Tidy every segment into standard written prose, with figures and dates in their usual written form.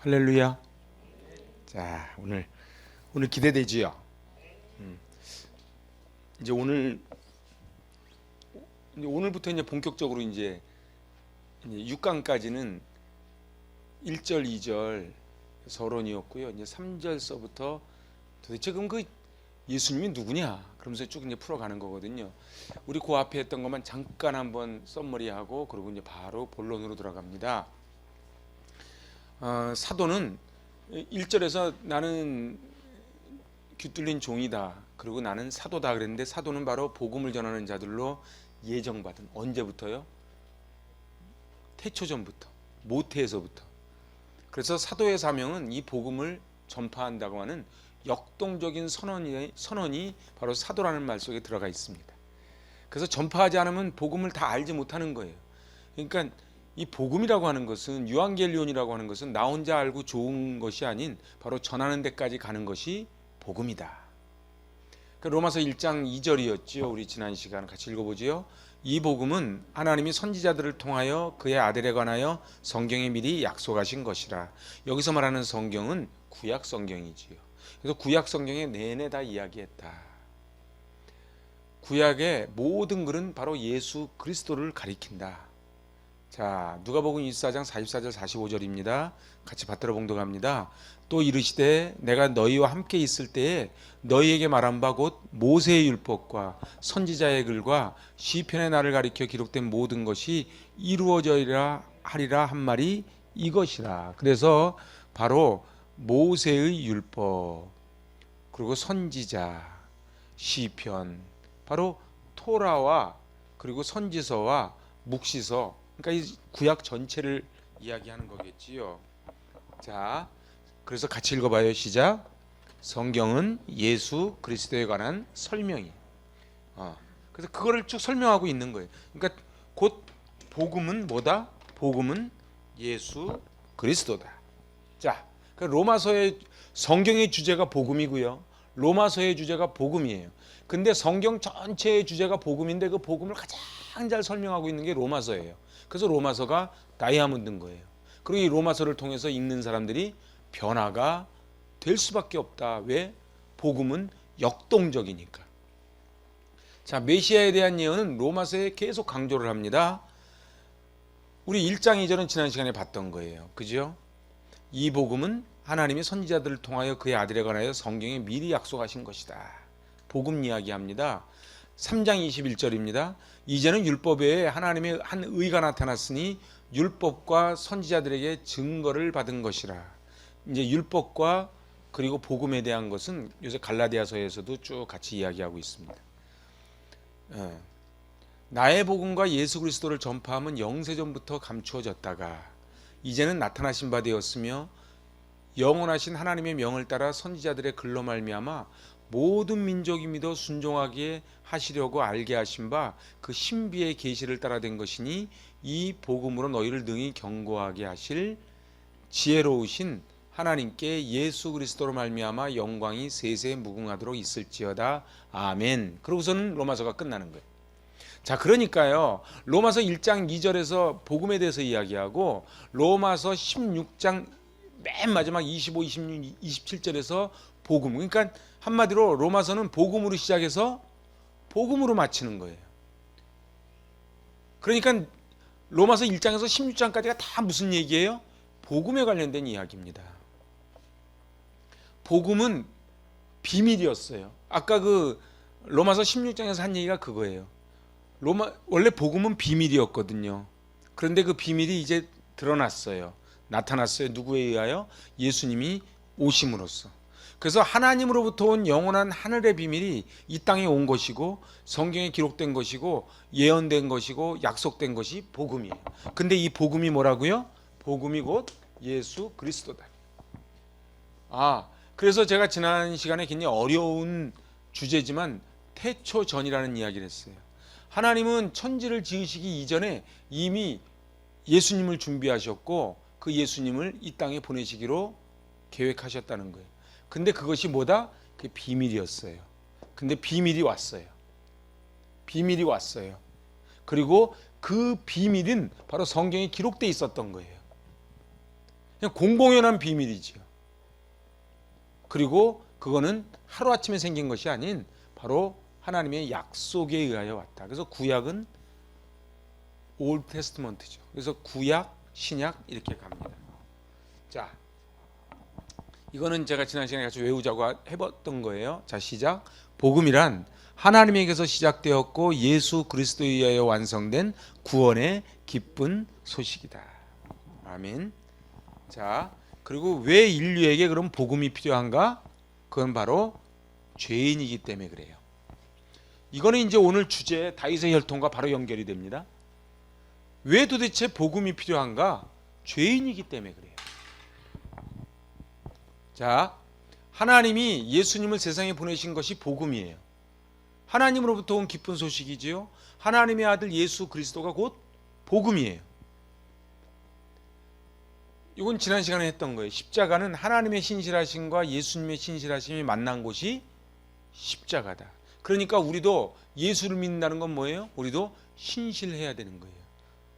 할렐루야. 자, 오늘 기대되지요. 이제 오늘부터 이제 본격적으로 이제 6강까지는 1절, 2절 서론이었고요. 이제 3절서부터 도대체 그럼 그 예수님이 누구냐? 그러면서 쭉 이제 풀어가는 거거든요. 우리 그 앞에 했던 것만 잠깐 한번 썸머리하고 그리고 이제 바로 본론으로 들어갑니다. 사도는 1절에서 나는 귀뚫린 종이다. 그리고 나는 사도다 그랬는데 사도는 바로 복음을 전하는 자들로 예정받은, 언제부터요? 태초전부터, 모태에서부터. 그래서 사도의 사명은 이 복음을 전파한다고 하는 역동적인 선언이 바로 사도라는 말 속에 들어가 있습니다. 그래서 전파하지 않으면 복음을 다 알지 못하는 거예요. 그러니까 이 복음이라고 하는 것은, 유앙겔리온이라고 하는 것은 나 혼자 알고 좋은 것이 아닌 바로 전하는 데까지 가는 것이 복음이다. 로마서 1장 2절이었죠. 우리 지난 시간 같이 읽어보지요. 이 복음은 하나님이 선지자들을 통하여 그의 아들에 관하여 성경에 미리 약속하신 것이라. 여기서 말하는 성경은 구약 성경이지요. 그래서 구약 성경에 내내 다 이야기했다. 구약의 모든 글은 바로 예수 그리스도를 가리킨다. 자, 누가복음 24장 44절 45절입니다. 같이 받들어 봉독합니다. 또 이르시되 내가 너희와 함께 있을 때에 너희에게 말한 바 곧 모세의 율법과 선지자의 글과 시편의 날을 가리켜 기록된 모든 것이 이루어져야 하리라 한 말이 이것이라. 그래서 바로 모세의 율법, 그리고 선지자, 시편, 바로 토라와 그리고 선지서와 묵시서, 그러니까 이 구약 전체를 이야기하는 거겠지요. 자, 그래서 같이 읽어봐요. 시작. 성경은 예수 그리스도에 관한 설명이. 그래서 그거를 쭉 설명하고 있는 거예요. 그러니까 곧 복음은 뭐다? 복음은 예수 그리스도다. 자, 로마서의 성경의 주제가 복음이고요. 로마서의 주제가 복음이에요. 근데 성경 전체의 주제가 복음인데 그 복음을 가장 잘 설명하고 있는 게 로마서예요. 그래서 로마서가 다이아몬드인 거예요. 그리고 이 로마서를 통해서 읽는 사람들이 변화가 될 수밖에 없다. 왜? 복음은 역동적이니까. 자, 메시아에 대한 예언은 로마서에 계속 강조를 합니다. 우리 1장 2절은 지난 시간에 봤던 거예요. 그죠? 이 복음은 하나님이 선지자들을 통하여 그의 아들에 관하여 성경에 미리 약속하신 것이다. 복음 이야기합니다. 3장 21절입니다. 이제는 율법 외에 하나님의 한 의가 나타났으니 율법과 선지자들에게 증거를 받은 것이라. 이제 율법과 그리고 복음에 대한 것은 요새 갈라디아서에서도 쭉 같이 이야기하고 있습니다. 나의 복음과 예수 그리스도를 전파함은 영세전부터 감추어졌다가 이제는 나타나신 바 되었으며 영원하신 하나님의 명을 따라 선지자들의 글로 말미암아 모든 민족이 믿어 순종하게 하시려고 알게 하신 바 그 신비의 계시를 따라 된 것이니 이 복음으로 너희를 능히 경고하게 하실 지혜로우신 하나님께 예수 그리스도로 말미암아 영광이 세세 무궁하도록 있을지어다. 아멘. 그러고서는 로마서가 끝나는 거예요. 자, 그러니까요, 로마서 1장 2절에서 복음에 대해서 이야기하고 로마서 16장 맨 마지막 25, 26, 27절에서 복음, 그러니까 한마디로 로마서는 복음으로 시작해서 복음으로 마치는 거예요. 그러니까 로마서 1장에서 16장까지가 다 무슨 얘기예요? 복음에 관련된 이야기입니다. 복음은 비밀이었어요. 아까 그 로마서 16장에서 한 얘기가 그거예요. 원래 복음은 비밀이었거든요. 그런데 그 비밀이 이제 드러났어요. 나타났어요. 누구에 의하여? 예수님이 오심으로써. 그래서 하나님으로부터 온 영원한 하늘의 비밀이 이 땅에 온 것이고 성경에 기록된 것이고 예언된 것이고 약속된 것이 복음이에요. 근데 이 복음이 뭐라고요? 복음이 곧 예수 그리스도다. 그래서 제가 지난 시간에 굉장히 어려운 주제지만 태초전이라는 이야기를 했어요. 하나님은 천지를 지으시기 이전에 이미 예수님을 준비하셨고 그 예수님을 이 땅에 보내시기로 계획하셨다는 거예요. 근데 그것이 뭐다? 그게 비밀이었어요. 근데 비밀이 왔어요. 비밀이 왔어요. 그리고 그 비밀은 바로 성경에 기록되어 있었던 거예요. 그냥 공공연한 비밀이지요. 그리고 그거는 하루아침에 생긴 것이 아닌 바로 하나님의 약속에 의하여 왔다. 그래서 구약은 올드 테스트먼트죠. 그래서 구약, 신약 이렇게 갑니다. 자, 이거는 제가 지난 시간에 같이 외우자고 해봤던 거예요. 자, 시작. 복음이란 하나님에게서 시작되었고 예수 그리스도에 의하여 완성된 구원의 기쁜 소식이다. 아멘. 자, 그리고 왜 인류에게 그럼 복음이 필요한가? 그건 바로 죄인이기 때문에 그래요. 이거는 이제 오늘 주제 다윗의 혈통과 바로 연결이 됩니다. 왜 도대체 복음이 필요한가? 죄인이기 때문에 그래요. 자, 하나님이 예수님을 세상에 보내신 것이 복음이에요. 하나님으로부터 온 기쁜 소식이지요. 하나님의 아들 예수 그리스도가 곧 복음이에요. 이건 지난 시간에 했던 거예요. 십자가는 하나님의 신실하심과 예수님의 신실하심이 만난 곳이 십자가다. 그러니까 우리도 예수를 믿는다는 건 뭐예요? 우리도 신실해야 되는 거예요.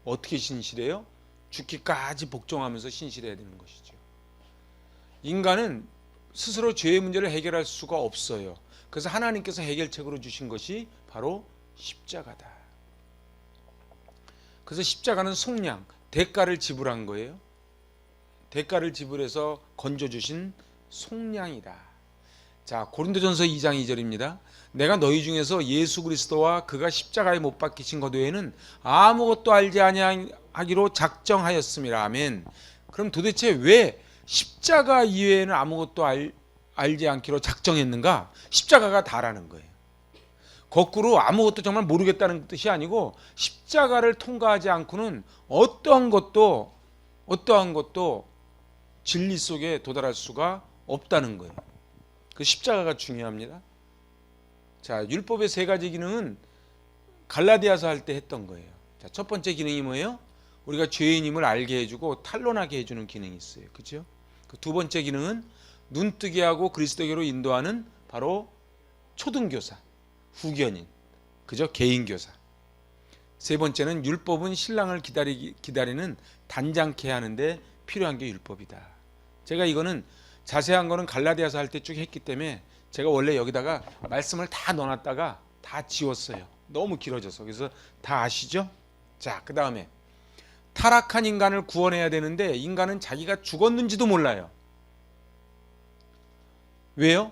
어떻게 신실해요? 죽기까지 복종하면서 신실해야 되는 것이죠. 인간은 스스로 죄의 문제를 해결할 수가 없어요. 그래서 하나님께서 해결책으로 주신 것이 바로 십자가다. 그래서 십자가는 속량, 대가를 지불한 거예요. 대가를 지불해서 건져주신 속량이다. 자, 고린도전서 2장 2절입니다. 내가 너희 중에서 예수 그리스도와 그가 십자가에 못 박히신 것 외에는 아무것도 알지 아니하기로 작정하였음이라. 아멘. 그럼 도대체 왜 십자가 이외에는 아무것도 알지 않기로 작정했는가? 십자가가 다라는 거예요. 거꾸로 아무것도 정말 모르겠다는 뜻이 아니고 십자가를 통과하지 않고는 어떠한 것도 진리 속에 도달할 수가 없다는 거예요. 그 십자가가 중요합니다. 자, 율법의 세 가지 기능은 갈라디아서 할 때 했던 거예요. 자, 첫 번째 기능이 뭐예요? 우리가 죄인임을 알게 해주고 탄론하게 해주는 기능이 있어요. 그렇죠? 그 두 번째 기능은 눈뜨게 하고 그리스도께로 인도하는 바로 초등교사, 후견인, 그죠? 개인교사. 세 번째는 율법은 신랑을 기다리는 단장케 하는데 필요한 게 율법이다. 제가 이거는 자세한 거는 갈라디아서 할 때 쭉 했기 때문에 제가 원래 여기다가 말씀을 다 넣어놨다가 다 지웠어요. 너무 길어져서. 그래서 다 아시죠? 자, 그 다음에 타락한 인간을 구원해야 되는데 인간은 자기가 죽었는지도 몰라요. 왜요?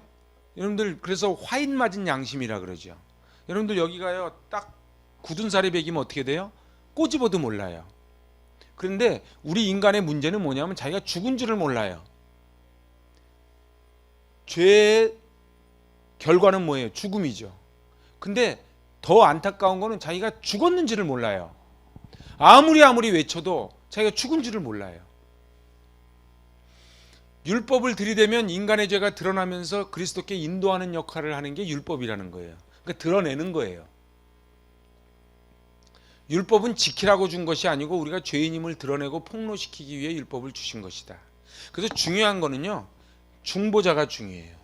여러분들 그래서 화인 맞은 양심이라 그러죠. 여러분들 여기가요 딱 굳은 살이 배기면 어떻게 돼요? 꼬집어도 몰라요. 그런데 우리 인간의 문제는 뭐냐면 자기가 죽은 줄을 몰라요. 죄의 결과는 뭐예요? 죽음이죠. 근데 더 안타까운 거는 자기가 죽었는지를 몰라요. 아무리 외쳐도 자기가 죽은 줄을 몰라요. 율법을 들이대면 인간의 죄가 드러나면서 그리스도께 인도하는 역할을 하는 게 율법이라는 거예요. 그러니까 드러내는 거예요. 율법은 지키라고 준 것이 아니고 우리가 죄인임을 드러내고 폭로시키기 위해 율법을 주신 것이다. 그래서 중요한 거는요, 중보자가 중요해요.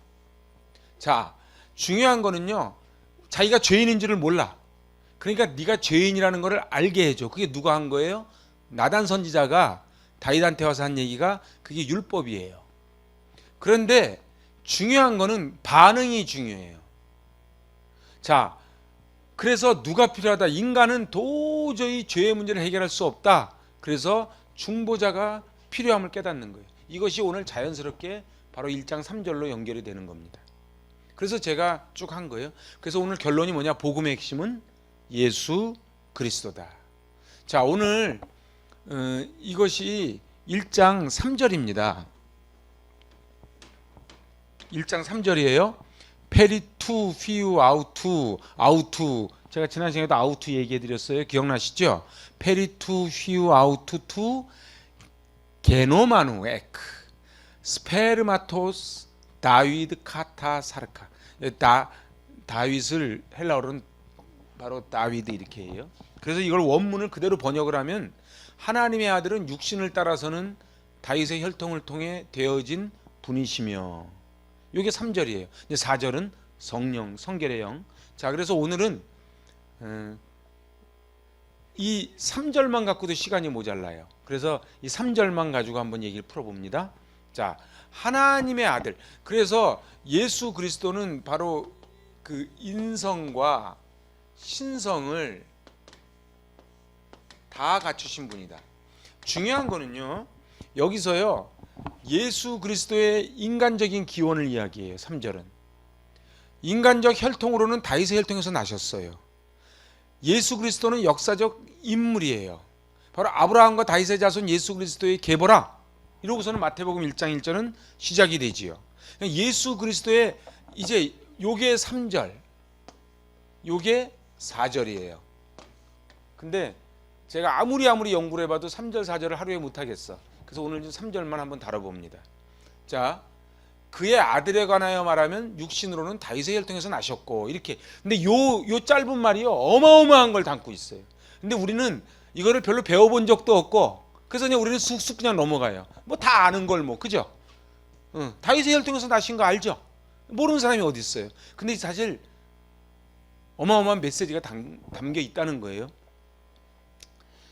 자, 중요한 거는요, 자기가 죄인인 줄을 몰라. 그러니까 네가 죄인이라는 것을 알게 해줘. 그게 누가 한 거예요? 나단 선지자가 다윗한테 와서 한 얘기가 그게 율법이에요. 그런데 중요한 거는 반응이 중요해요. 자, 그래서 누가 필요하다? 인간은 도저히 죄의 문제를 해결할 수 없다. 그래서 중보자가 필요함을 깨닫는 거예요. 이것이 오늘 자연스럽게 바로 1장 3절로 연결이 되는 겁니다. 그래서 제가 쭉 한 거예요. 그래서 오늘 결론이 뭐냐? 복음의 핵심은 예수 그리스도다. 자, 오늘 이것이 1장 3절입니다. 1장 3절이에요. 페리투 피우 아우투 제가 지난 시간에도 아우투 얘기해 드렸어요. 기억나시죠? 페리투 피우 아우투 투 게노마누 에크 스페르마토스 다윗 카타 사르카. 다윗을 헬라어로는 바로 다윗 이렇게 해요. 그래서 이걸 원문을 그대로 번역을 하면 하나님의 아들은 육신을 따라서는 다윗의 혈통을 통해 되어진 분이시며, 이게 3절이에요. 이제 4절은 성령, 성결의 영. 자, 그래서 오늘은 이 3절만 갖고도 시간이 모자라요. 그래서 이 3절만 가지고 한번 얘기를 풀어봅니다. 자, 하나님의 아들. 그래서 예수 그리스도는 바로 그 인성과 신성을 다 갖추신 분이다. 중요한 거는요, 여기서요, 예수 그리스도의 인간적인 기원을 이야기해요. 3절은 인간적 혈통으로는 다윗의 혈통에서 나셨어요. 예수 그리스도는 역사적 인물이에요. 바로 아브라함과 다윗의 자손 예수 그리스도의 계보라, 이러고서는 마태복음 1장 1절은 시작이 되지요. 예수 그리스도의 이제 요게 3절, 요게 4절이에요. 근데 제가 아무리 연구를 해봐도 3절 4절을 하루에 못하겠어. 그래서 오늘 좀 3절만 한번 다뤄봅니다. 자, 그의 아들에 관하여 말하면 육신으로는 다윗의 혈통에서 나셨고, 이렇게. 근데 요 짧은 말이요, 어마어마한 걸 담고 있어요. 근데 우리는 이거를 별로 배워본 적도 없고, 그래서 그냥 우리는 쑥쑥 그냥 넘어가요. 뭐 다 아는 걸 뭐, 그죠? 다윗의 혈통에서 나신 거 알죠? 모르는 사람이 어디 있어요? 근데 사실 어마어마한 메시지가 담겨 있다는 거예요.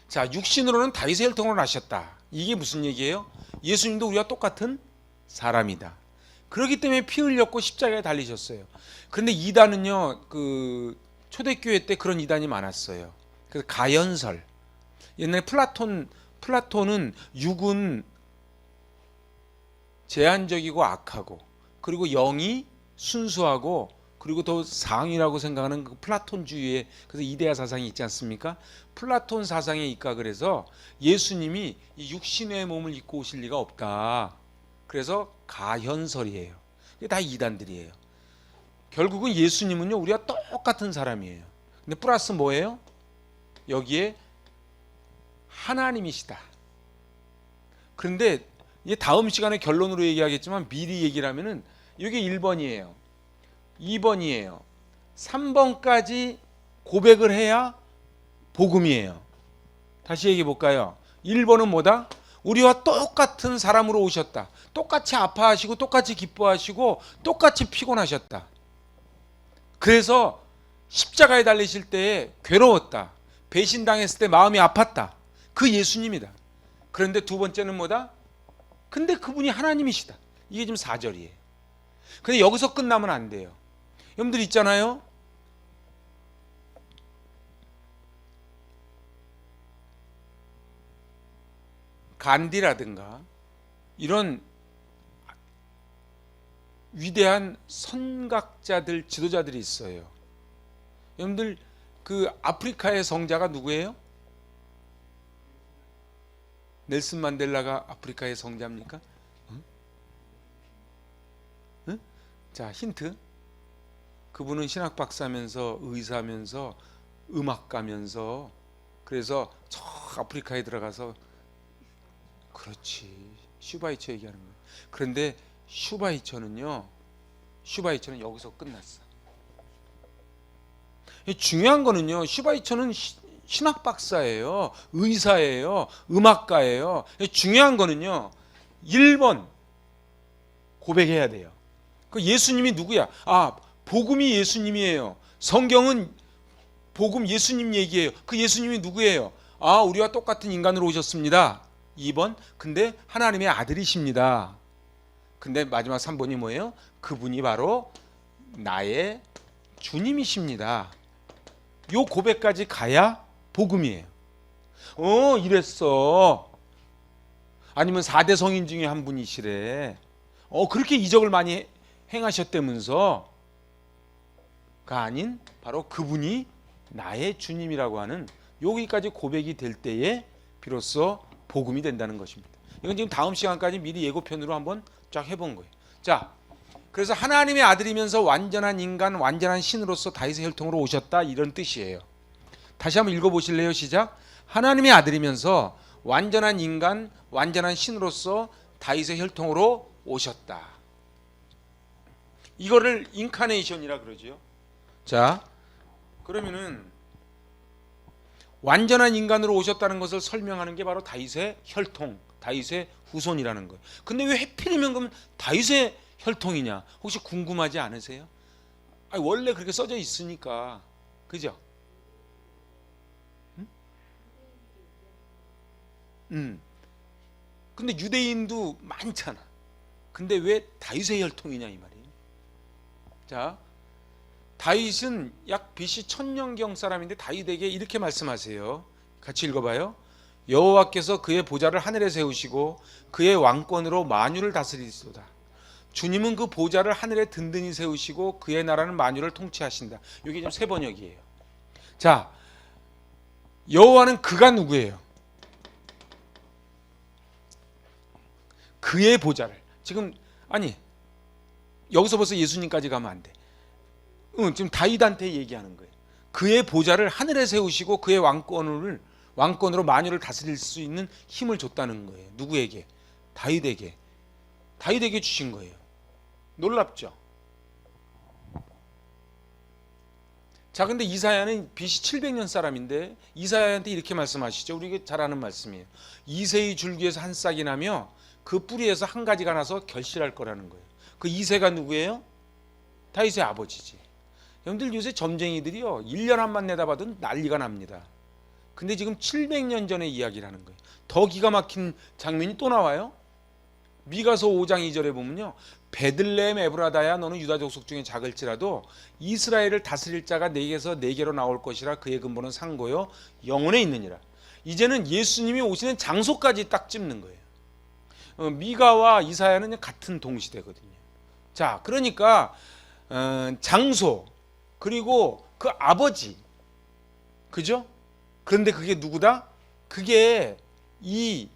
자, 육신으로는 다윗의 혈통으로 나셨다. 이게 무슨 얘기예요? 예수님도 우리와 똑같은 사람이다. 그렇기 때문에 피 흘렸고 십자가에 달리셨어요. 그런데 이단은요, 그 초대교회 때 그런 이단이 많았어요. 그래서 가연설. 옛날에 플라톤은 육은 제한적이고 악하고, 그리고 영이 순수하고, 그리고 더 상이라고 생각하는 그 플라톤주의의, 그래서 이데아 사상이 있지 않습니까? 플라톤 사상에 입각을 해서 예수님이 이 육신의 몸을 입고 오실 리가 없다. 그래서 가현설이에요. 이게 다 이단들이에요. 결국은 예수님은요, 우리가 똑같은 사람이에요. 근데 플러스 뭐예요? 여기에 하나님이시다. 그런데 이제 다음 시간에 결론으로 얘기하겠지만 미리 얘기를 하면은 이게 1번이에요. 2번이에요. 3번까지 고백을 해야 복음이에요. 다시 얘기해 볼까요? 1번은 뭐다? 우리와 똑같은 사람으로 오셨다. 똑같이 아파하시고 똑같이 기뻐하시고 똑같이 피곤하셨다. 그래서 십자가에 달리실 때에 괴로웠다. 배신당했을 때 마음이 아팠다. 그 예수님이다. 그런데 두 번째는 뭐다? 근데 그분이 하나님이시다. 이게 지금 4절이에요. 근데 여기서 끝나면 안 돼요. 여러분들 있잖아요, 간디라든가 이런 위대한 선각자들, 지도자들이 있어요. 여러분들 그 아프리카의 성자가 누구예요? 넬슨 만델라가 아프리카의 성자입니까? 응? 응? 자, 힌트. 그분은 신학 박사면서 의사면서 음악가면서, 그래서 저 아프리카에 들어가서, 그렇지, 슈바이처 얘기하는 거예요. 그런데 슈바이처는 여기서 끝났어. 중요한 거는요, 슈바이처는 신학 박사예요, 의사예요, 음악가예요. 중요한 거는요, 1번 고백해야 돼요. 그 예수님이 누구야? 아, 복음이 예수님이에요. 성경은 복음 예수님 얘기예요. 그 예수님이 누구예요? 아, 우리와 똑같은 인간으로 오셨습니다. 2번, 근데 하나님의 아들이십니다. 근데 마지막 3번이 뭐예요? 그분이 바로 나의 주님이십니다. 요 고백까지 가야 복음이에요. 이랬어. 아니면 4대 성인 중에 한 분이시래. 그렇게 이적을 많이 행하셨다면서. 가 아닌 바로 그분이 나의 주님이라고 하는 여기까지 고백이 될 때에 비로소 복음이 된다는 것입니다. 이건 지금 다음 시간까지 미리 예고편으로 한번 쫙 해본 거예요. 자, 그래서 하나님의 아들이면서 완전한 인간, 완전한 신으로서 다윗의 혈통으로 오셨다, 이런 뜻이에요. 다시 한번 읽어보실래요? 시작. 하나님의 아들이면서 완전한 인간, 완전한 신으로서 다윗의 혈통으로 오셨다. 이거를 인카네이션이라 그러죠. 자, 그러면은 완전한 인간으로 오셨다는 것을 설명하는 게 바로 다윗의 혈통, 다윗의 후손이라는 거예요. 근데 왜 하필이면 그러면 다윗의 혈통이냐? 혹시 궁금하지 않으세요? 원래 그렇게 써져 있으니까. 그죠? 응? 근데 유대인도 많잖아. 근데 왜 다윗의 혈통이냐 이 말이에요. 자, 다윗은 약 BC 1000년경 사람인데 다윗에게 이렇게 말씀하세요. 같이 읽어봐요. 여호와께서 그의 보좌를 하늘에 세우시고 그의 왕권으로 만유를 다스리시도다. 주님은 그 보좌를 하늘에 든든히 세우시고 그의 나라는 만유를 통치하신다. 이게 지금 세 번역이에요. 자, 여호와는 그가 누구예요? 그의 보좌를. 지금 아니 여기서 벌써 예수님까지 가면 안 돼. 지금 다윗한테 얘기하는 거예요. 그의 보좌를 하늘에 세우시고 그의 왕권으로 만유를 다스릴 수 있는 힘을 줬다는 거예요. 누구에게? 다윗에게 주신 거예요. 놀랍죠? 자, 근데 이사야는 BC 700년 사람인데 이사야한테 이렇게 말씀하시죠. 우리가 잘 아는 말씀이에요. 이새의 줄기에서 한 싹이 나며 그 뿌리에서 한 가지가 나서 결실할 거라는 거예요. 그 이새가 누구예요? 다윗의 아버지지. 여러분들 요새 점쟁이들이요 1년 한만 내다봐도 난리가 납니다. 근데 지금 700년 전의 이야기를 하는 거예요. 더 기가 막힌 장면이 또 나와요. 미가서 5장 2절에 보면요, 베들레헴 에브라다야 너는 유다 족속 중에 작을지라도 이스라엘을 다스릴 자가 네게서 네게로 나올 것이라 그의 근본은 상고요 영원에 있느니라. 이제는 예수님이 오시는 장소까지 딱 찝는 거예요. 미가와 이사야는 같은 동시대거든요. 자, 그러니까 장소 그리고 그 아버지, 그죠? 그런데 그게 누구다? 그게 이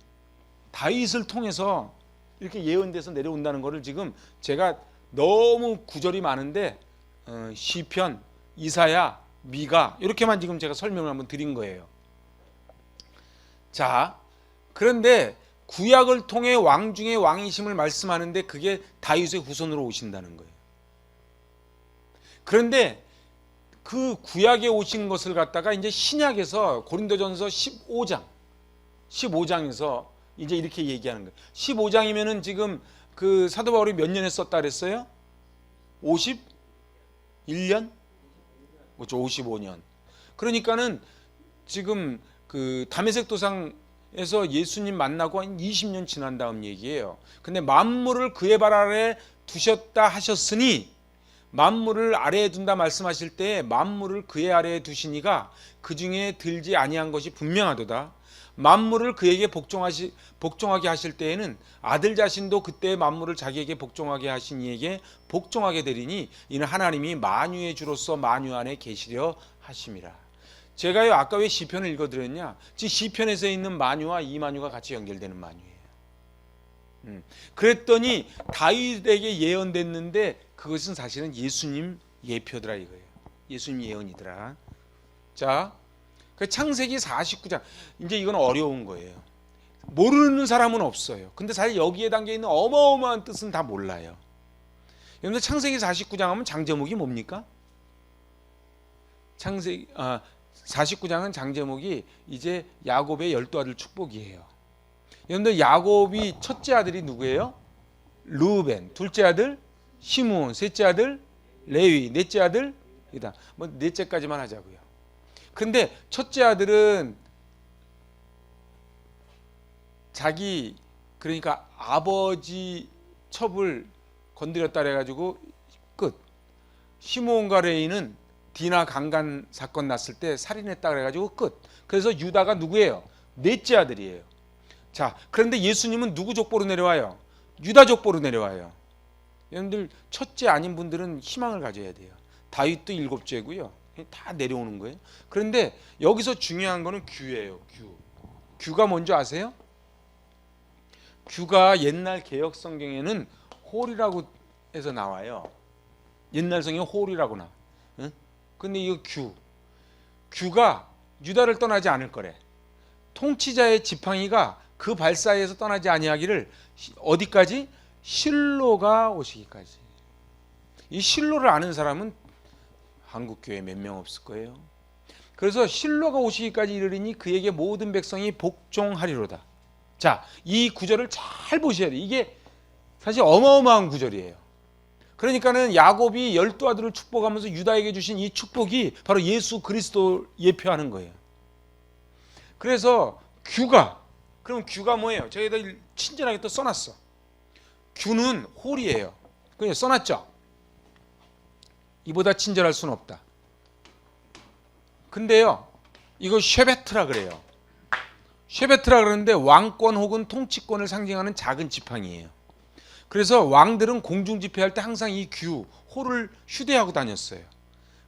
다윗을 통해서 이렇게 예언돼서 내려온다는 것을 지금 제가 너무 구절이 많은데 시편, 이사야, 미가 이렇게만 지금 제가 설명을 한번 드린 거예요. 자, 그런데 구약을 통해 왕 중에 왕이심을 말씀하는데 그게 다윗의 후손으로 오신다는 거예요. 그런데 그 구약에 오신 것을 갖다가 이제 신약에서 고린도전서 15장에서 이제 이렇게 얘기하는 거예요. 15장이면은 지금 그 사도 바울이 몇 년에 썼다 그랬어요? 51년? 그렇죠. 55년. 그러니까는 지금 그 다메섹 도상에서 예수님 만나고 한 20년 지난 다음 얘기예요. 근데 만물을 그의 발 아래 두셨다 하셨으니, 만물을 아래에 둔다 말씀하실 때 만물을 그의 아래에 두시니가 그 중에 들지 아니한 것이 분명하도다. 만물을 그에게 복종하게 하실 때에는 아들 자신도 그때 만물을 자기에게 복종하게 하신 이에게 복종하게 되리니 이는 하나님이 만유의 주로서 만유 안에 계시려 하심이라. 제가요 아까 왜 시편을 읽어드렸냐, 지금 시편에서 있는 만유와 이 만유가 같이 연결되는 만유예요. 그랬더니 다윗에게 예언됐는데 그것은 사실은 예수님 예표더라 이거예요. 예수님 예언이더라. 자, 그 창세기 49장, 이제 이건 어려운 거예요. 모르는 사람은 없어요. 근데 사실 여기에 담겨 있는 어마어마한 뜻은 다 몰라요. 여러분들 창세기 49장 하면 장제목이 뭡니까? 49장은 장제목이 이제 야곱의 12아들 축복이에요. 여러분들 야곱이 첫째 아들이 누구예요? 르우벤, 둘째 아들 시므온, 셋째 아들 레위, 넷째 아들 이다. 뭐 넷째까지만 하자고요. 근데 첫째 아들은 자기 그러니까 아버지 첩을 건드렸다 그래가지고 끝. 시므온과 레위는 디나 강간 사건 났을 때 살인했다 그래가지고 끝. 그래서 유다가 누구예요? 넷째 아들이에요. 자, 그런데 예수님은 누구 족보로 내려와요? 유다 족보로 내려와요. 여러분들 첫째 아닌 분들은 희망을 가져야 돼요. 다윗도 7째고요. 다 내려오는 거예요. 그런데 여기서 중요한 거는 규예요. 규가 뭔지 아세요? 규가 옛날 개역 성경에는 홀이라고 해서 나와요. 옛날 성경 홀이라고 나와. 근데 이거 규가 유다를 떠나지 않을 거래. 통치자의 지팡이가 그 발사에서 떠나지 아니하기를 어디까지? 실로가 오시기까지. 이 실로를 아는 사람은 한국교회 몇 명 없을 거예요. 그래서 실로가 오시기까지 이르리니 그에게 모든 백성이 복종하리로다. 자, 이 구절을 잘 보셔야 돼요. 이게 사실 어마어마한 구절이에요. 그러니까는 야곱이 12아들을 축복하면서 유다에게 주신 이 축복이 바로 예수 그리스도 예표하는 거예요. 그래서 규가 그럼 규가 뭐예요? 저기다 친절하게 또 써놨어. 규는 홀이에요. 그냥 써놨죠. 이보다 친절할 수는 없다. 근데요, 이거 쉐베트라 그래요. 쉐베트라 그러는데 왕권 혹은 통치권을 상징하는 작은 지팡이에요. 그래서 왕들은 공중 집회할 때 항상 이 규, 홀을 휴대하고 다녔어요.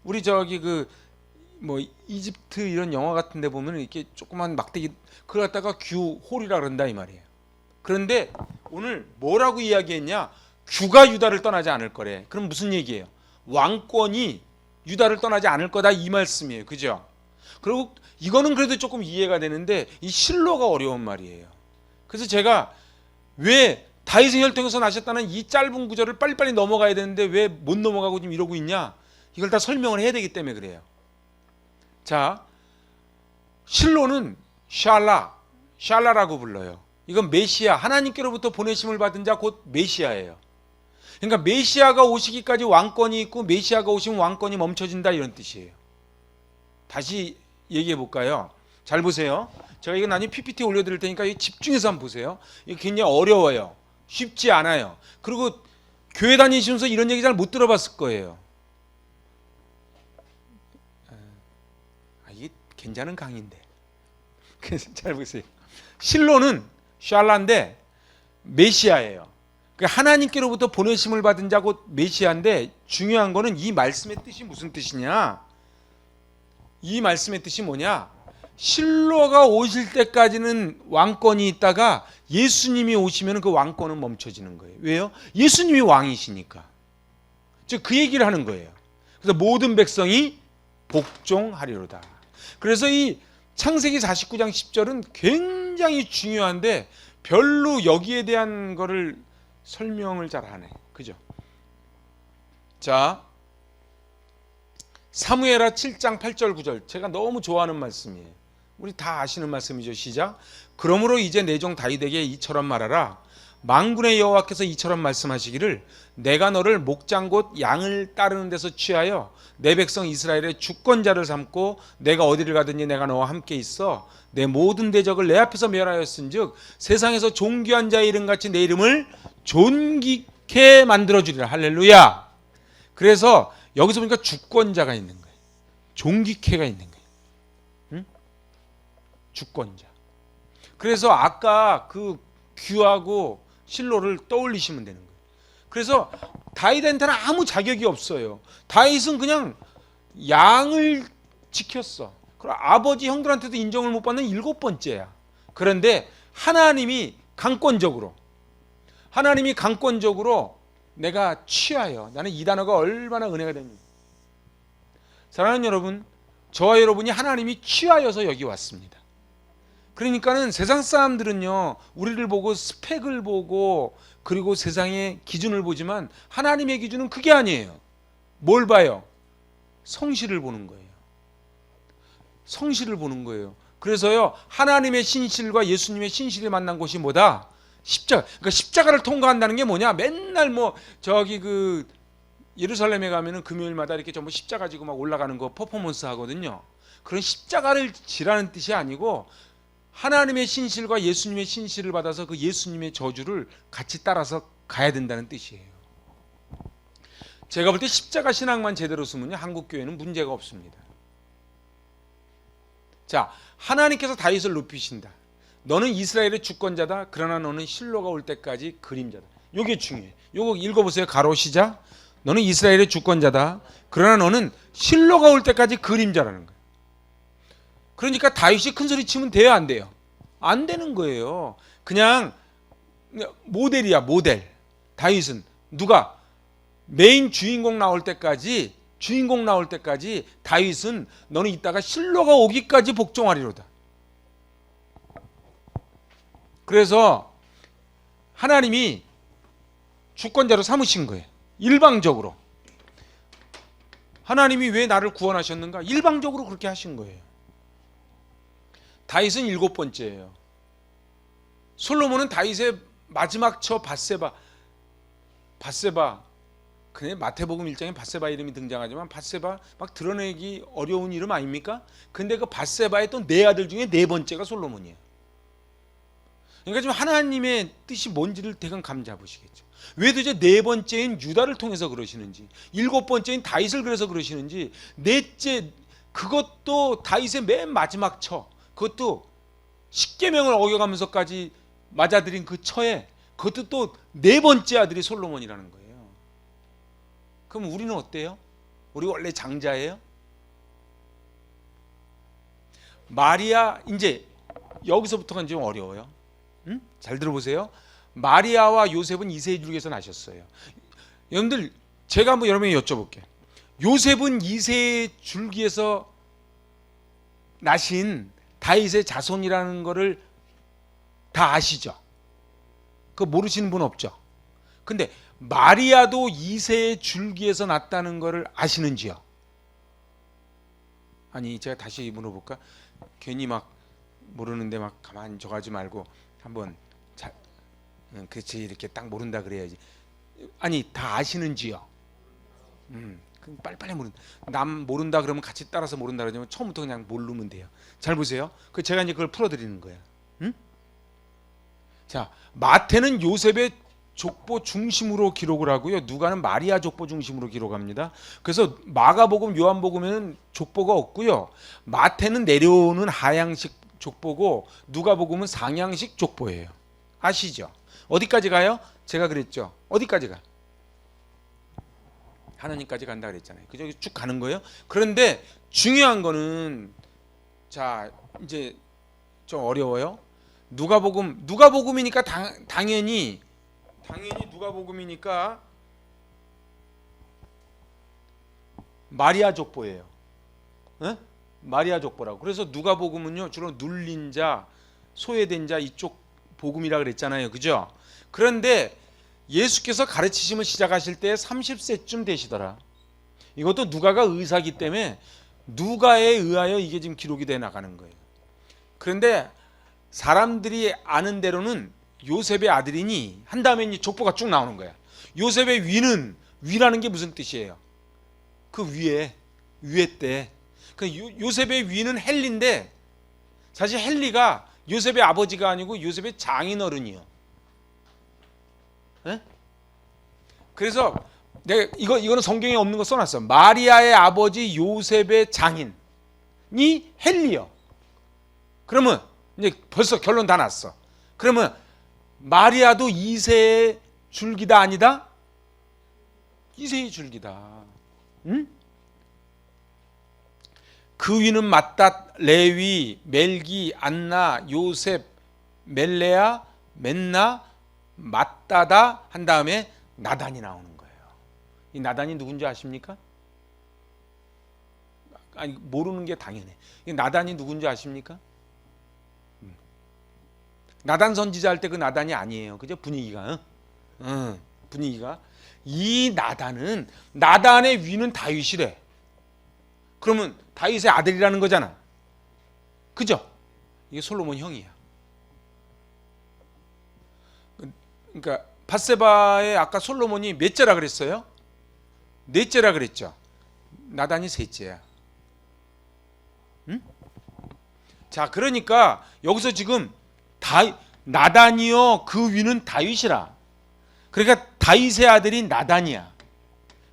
우리 저기 그 뭐 이집트 이런 영화 같은 데 보면 이렇게 조그만 막대기 그걸 갖다가 규, 홀이라 그런다 이 말이에요. 그런데 오늘 뭐라고 이야기했냐? 규가 유다를 떠나지 않을 거래. 그럼 무슨 얘기예요? 왕권이 유다를 떠나지 않을 거다 이 말씀이에요. 그죠? 그리고 이거는 그래도 조금 이해가 되는데 이 실로가 어려운 말이에요. 그래서 제가 왜 다윗의 혈통에서 나셨다는 이 짧은 구절을 빨리빨리 넘어가야 되는데 왜 못 넘어가고 지금 이러고 있냐? 이걸 다 설명을 해야 되기 때문에 그래요. 자, 실로는 샬라라고 불러요. 이건 메시아, 하나님께로부터 보내심을 받은 자 곧 메시아예요. 그러니까 메시아가 오시기까지 왕권이 있고 메시아가 오시면 왕권이 멈춰진다 이런 뜻이에요. 다시 얘기해 볼까요? 잘 보세요. 제가 이거 나중에 PPT 올려드릴 테니까 집중해서 한번 보세요. 이게 굉장히 어려워요. 쉽지 않아요. 그리고 교회 다니시면서 이런 얘기 잘 못 들어봤을 거예요. 이게 괜찮은 강의인데. 그래서 잘 보세요. 실로는 샬라인데 메시아예요. 그러니까 하나님께로부터 보내심을 받은 자 곧 메시아인데 중요한 거는 이 말씀의 뜻이 무슨 뜻이냐? 이 말씀의 뜻이 뭐냐? 실로가 오실 때까지는 왕권이 있다가 예수님이 오시면 그 왕권은 멈춰지는 거예요. 왜요? 예수님이 왕이시니까. 즉 그 얘기를 하는 거예요. 그래서 모든 백성이 복종하리로다. 그래서 이 창세기 49장 10절은 굉장히 중요한데 별로 여기에 대한 거를 설명을 잘 안 해. 그죠? 자, 사무엘하 7장 8절 9절 제가 너무 좋아하는 말씀이에요. 우리 다 아시는 말씀이죠. 시작. 그러므로 이제 내 종 다윗에게 이처럼 말하라. 만군의 여호와께서 이처럼 말씀하시기를 내가 너를 목장 곧 양을 따르는 데서 취하여 내 백성 이스라엘의 주권자를 삼고 내가 어디를 가든지 내가 너와 함께 있어 내 모든 대적을 내 앞에서 멸하였은즉 세상에서 존귀한 자의 이름같이 내 이름을 존귀케 만들어주리라. 할렐루야. 그래서 여기서 보니까 주권자가 있는 거예요. 존귀케가 있는 거예요. 응? 주권자. 그래서 아까 그 규하고 실로를 떠올리시면 되는 거예요. 그래서 다윗한테는 아무 자격이 없어요. 다윗은 그냥 양을 지켰어. 그리고 아버지 형들한테도 인정을 못 받는 7번째야. 그런데 하나님이 강권적으로 내가 취하여, 나는 이 단어가 얼마나 은혜가 됩니까? 사랑하는 여러분, 저와 여러분이 하나님이 취하여서 여기 왔습니다. 그러니까는 세상 사람들은요, 우리를 보고 스펙을 보고 그리고 세상의 기준을 보지만 하나님의 기준은 그게 아니에요. 뭘 봐요? 성실을 보는 거예요. 성실을 보는 거예요. 그래서요, 하나님의 신실과 예수님의 신실이 만난 곳이 뭐다? 십자가. 그러니까 십자가를 통과한다는 게 뭐냐? 맨날 뭐 저기 그 예루살렘에 가면은 금요일마다 이렇게 전부 십자가 지고 막 올라가는 거 퍼포먼스 하거든요. 그런 십자가를 지라는 뜻이 아니고 하나님의 신실과 예수님의 신실을 받아서 그 예수님의 저주를 같이 따라서 가야 된다는 뜻이에요. 제가 볼 때 십자가 신앙만 제대로 쓰면요, 한국 교회는 문제가 없습니다. 자, 하나님께서 다윗을 높이신다. 너는 이스라엘의 주권자다. 그러나 너는 실로가 올 때까지 그림자다. 이게 중요해. 요거 읽어보세요. 가로 시작. 너는 이스라엘의 주권자다. 그러나 너는 실로가 올 때까지 그림자라는 거예요. 그러니까 다윗이 큰 소리 치면 돼요, 안 돼요? 안 되는 거예요. 그냥 모델이야, 모델. 다윗은 누가 메인 주인공 나올 때까지 다윗은 너는 이따가 실로가 오기까지 복종하리로다. 그래서 하나님이 주권자로 삼으신 거예요. 일방적으로. 하나님이 왜 나를 구원하셨는가? 일방적으로 그렇게 하신 거예요. 다윗은 7번째예요. 솔로몬은 다윗의 마지막 처 밧세바. 그냥 마태복음 1장에 밧세바 이름이 등장하지만 밧세바 막 드러내기 어려운 이름 아닙니까? 근데 그 밧세바의 또 네 아들 중에 4번째가 솔로몬이에요. 그러니까 지금 하나님의 뜻이 뭔지를 대강 감 잡으시겠죠. 왜 도대체 네 번째인 유다를 통해서 그러시는지, 일곱 번째인 다윗을 그래서 그러시는지, 넷째 그것도 다윗의 맨 마지막 처, 그것도 십계명을 어겨가면서까지 맞아들인 그 처에 그것도 또 네 번째 아들이 솔로몬이라는 거예요. 그럼 우리는 어때요? 우리 원래 장자예요? 마리아, 이제 여기서부터가 좀 어려워요. 응? 잘 들어보세요. 마리아와 요셉은 이세의 줄기에서 나셨어요. 여러분들, 제가 한번 여러분에게 여쭤볼게요. 요셉은 이세의 줄기에서 나신 다윗의 자손이라는 거를 다 아시죠? 그거 모르시는 분 없죠? 근데 마리아도 이세의 줄기에서 났다는 거를 아시는지요? 아니, 제가 다시 물어볼까? 괜히 막 모르는데 막 가만히 저가지 말고 한번 그렇지, 이렇게 딱 모른다 그래야지. 아니, 다 아시는지요? 그럼 빨리빨리 남 모른다 그러면 같이 따라서 모른다 그러면 처음부터 그냥 모르면 돼요. 잘 보세요. 그 제가 이제 그걸 풀어드리는 거예요. 응? 자, 마태는 요셉의 족보 중심으로 기록을 하고요. 누가는 마리아 족보 중심으로 기록합니다. 그래서 마가복음, 요한복음에는 족보가 없고요. 마태는 내려오는 하향식 족보고 누가복음은 상향식 족보예요. 아시죠? 어디까지 가요? 제가 그랬죠. 어디까지 가? 하나님까지 간다 그랬잖아요. 그죠? 쭉 가는 거예요. 그런데 중요한 거는, 자, 이제 좀 어려워요. 누가복음이니까 당연히 누가복음이니까 마리아 족보예요. 에? 마리아 족보라고. 그래서 누가복음은요 주로 눌린 자, 소외된 자 이쪽 복음이라 그랬잖아요. 그죠? 그런데 예수께서 가르치심을 시작하실 때 30세쯤 되시더라. 이것도 누가가 의사기 때문에 누가에 의하여 이게 지금 기록이 돼 나가는 거예요. 그런데 사람들이 아는 대로는 요셉의 아들이니 한 다음에 이제 족보가 쭉 나오는 거야. 요셉의 위라는 게 무슨 뜻이에요? 그 위에 때. 그 요셉의 위는 헬리인데 사실 헬리가 요셉의 아버지가 아니고 요셉의 장인어른이요. 에? 그래서 내가 이거는 성경에 없는 거 써놨어. 마리아의 아버지 요셉의 장인이 헬리요. 그러면 이제 벌써 결론 다 났어. 그러면 마리아도 이세의 줄기다 아니다? 이세의 줄기다. 응? 그 위는 맏닷, 레위, 멜기, 안나, 요셉, 멜레아, 맨나, 맏다다 한 다음에 나단이 나오는 거예요. 이 나단이 누군지 아십니까? 아니, 모르는 게 당연해. 이 나단이 누군지 아십니까? 나단 선지자 할 때 그 나단이 아니에요. 그죠? 분위기가. 분위기가. 이 나단의 위는 다윗이래. 그러면 다윗의 아들이라는 거잖아. 그죠? 이게 솔로몬 형이야. 그러니까 밧세바의 아까 솔로몬이 몇째라 그랬어요? 넷째라 그랬죠. 나단이 셋째야. 응? 자, 그러니까 여기서 지금 나단이요 그 위는 다윗이라. 그러니까 다윗의 아들이 나단이야.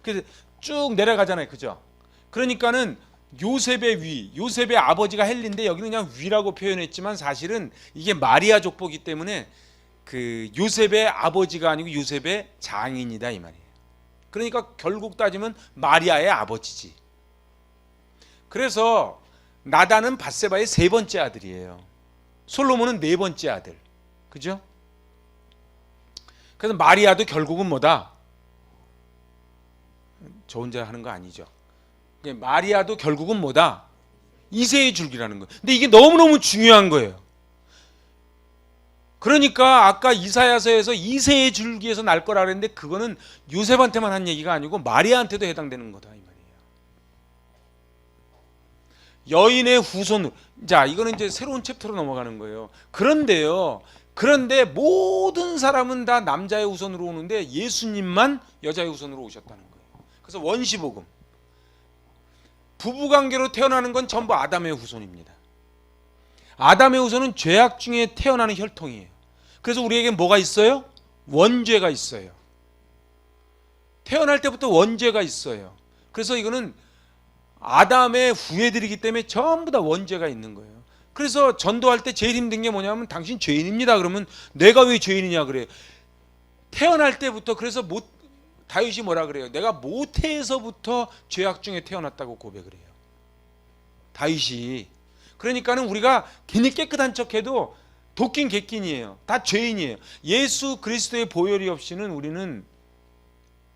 그래서 쭉 내려가잖아요. 그죠? 그러니까는 요셉의 아버지가 헬리인데 여기는 그냥 위라고 표현했지만 사실은 이게 마리아 족보기 때문에 그 요셉의 아버지가 아니고 요셉의 장인이다 이 말이에요. 그러니까 결국 따지면 마리아의 아버지지. 그래서 나단은 밧세바의 세 번째 아들이에요. 솔로몬은 네 번째 아들. 그죠? 그래서 마리아도 결국은 뭐다? 저 혼자 하는 거 아니죠. 마리아도 결국은 뭐다? 이세의 줄기라는 거예요. 근데 이게 너무너무 중요한 거예요. 그러니까 아까 이사야서에서 이세의 줄기에서 날 거라 그랬는데 그거는 요셉한테만 한 얘기가 아니고 마리아한테도 해당되는 거다 이 말이에요. 여인의 후손. 자, 이거는 이제 새로운 챕터로 넘어가는 거예요. 그런데 모든 사람은 다 남자의 후손으로 오는데 예수님만 여자의 후손으로 오셨다는 거예요. 그래서 원시복음. 부부관계로 태어나는 건 전부 아담의 후손입니다. 아담의 후손은 죄악 중에 태어나는 혈통이에요. 그래서 우리에게 뭐가 있어요? 원죄가 있어요. 태어날 때부터 원죄가 있어요. 그래서 이거는 아담의 후예들이기 때문에 전부 다 원죄가 있는 거예요. 그래서 전도할 때 제일 힘든 게 뭐냐면 당신 죄인입니다. 그러면 내가 왜 죄인이냐 그래요. 태어날 때부터. 그래서 다윗이 뭐라 그래요? 내가 모태에서부터 죄악 중에 태어났다고 고백을 해요. 다윗이. 그러니까는 우리가 괜히 깨끗한 척해도 도끼인 객긴이에요. 다 죄인이에요. 예수 그리스도의 보혈이 없이는 우리는